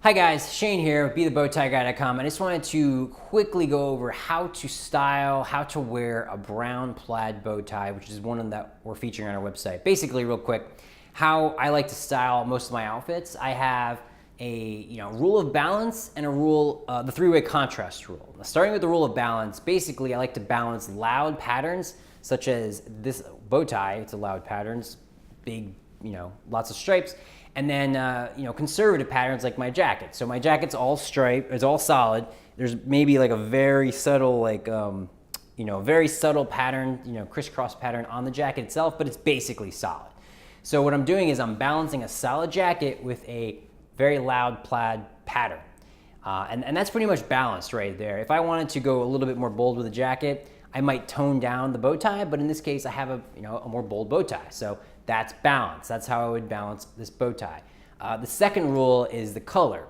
Hi guys, Shane here with BeTheBowTieGuy.com. I just wanted to quickly go over how to style, how to wear a brown plaid bow tie, which is one that we're featuring on our website. Basically, real quick, how I like to style most of my outfits. I have a rule of balance and a rule, the three-way contrast rule. Now, starting with the rule of balance, basically I like to balance loud patterns such as this bow tie. It's a loud patterns, big, lots of stripes. And then, conservative patterns like my jacket. So my jacket's all striped, it's all solid. There's maybe like a very subtle, very subtle pattern, crisscross pattern on the jacket itself, but it's basically solid. So what I'm doing is I'm balancing a solid jacket with a very loud plaid pattern. And that's pretty much balanced right there. If I wanted to go a little bit more bold with the jacket, I might tone down the bow tie, but in this case, I have a more bold bow tie. So that's balance. That's how I would balance this bow tie. The second rule is the color.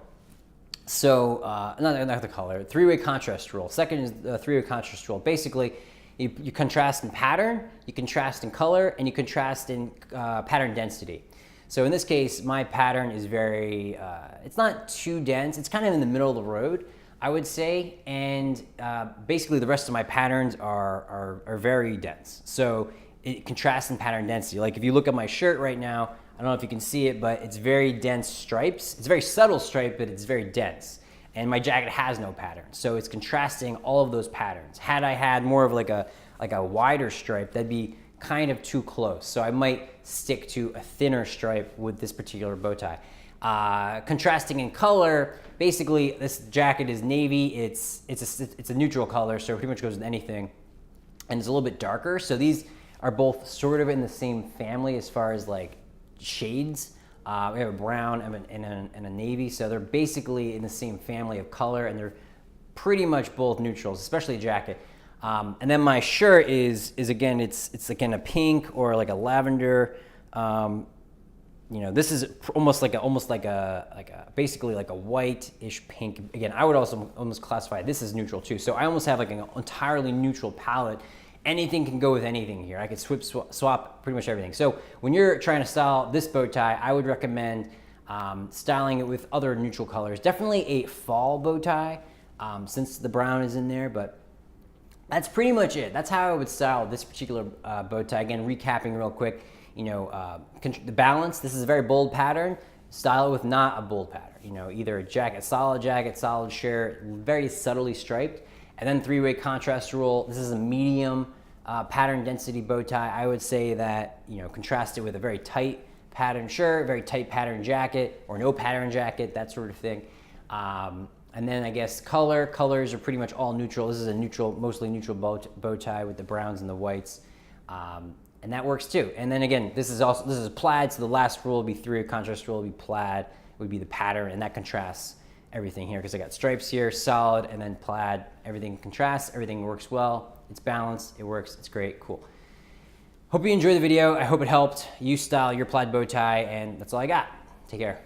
So, not the color, three-way contrast rule. Second is the three-way contrast rule. Basically, you contrast in pattern, you contrast in color, and you contrast in pattern density. So in this case, my pattern is very, it's not too dense. It's kind of in the middle of the road, I would say. And basically the rest of my patterns are very dense. So it contrasts in pattern density. Like if you look at my shirt right now, I don't know if you can see it, but it's very dense stripes. It's a very subtle stripe, but it's very dense. And my jacket has no pattern. So it's contrasting all of those patterns. Had I had more of like a wider stripe, that'd be kind of too close. So I might stick to a thinner stripe with this particular bow tie. Contrasting in color, basically this jacket is navy. It's a neutral color, so it pretty much goes with anything. And it's a little bit darker. So these are both sort of in the same family as far as like shades. We have a brown and a navy, so they're basically in the same family of color, and they're pretty much both neutrals, especially a jacket. And then my shirt is again, it's again a pink or like a lavender. This is almost like a basically like a white-ish pink. Again, I would also almost classify this as neutral too. So I almost have like an entirely neutral palette. Anything can go with anything here. I could swap pretty much everything. So when you're trying to style this bow tie, I would recommend styling it with other neutral colors. Definitely a fall bow tie since the brown is in there, but that's pretty much it. That's how I would style this particular bow tie. Again, recapping real quick, the balance, this is a very bold pattern. Style it with not a bold pattern. Either a jacket, solid shirt, very subtly striped. And then three-way contrast rule. This is a medium pattern density bow tie. I would say that, contrast it with a very tight pattern shirt, very tight pattern jacket, or no pattern jacket, that sort of thing. And then I guess colors are pretty much all neutral. This is a mostly neutral bow tie with the browns and the whites. And that works too. And then again, this is plaid, so the last rule would be three-way contrast rule would be plaid, would be the pattern, and that contrasts everything here because I got stripes here, solid, and then plaid. Everything contrasts, everything works well. It's balanced, it works, it's great, cool. Hope you enjoyed the video. I hope it helped you style your plaid bow tie, and that's all I got. Take care.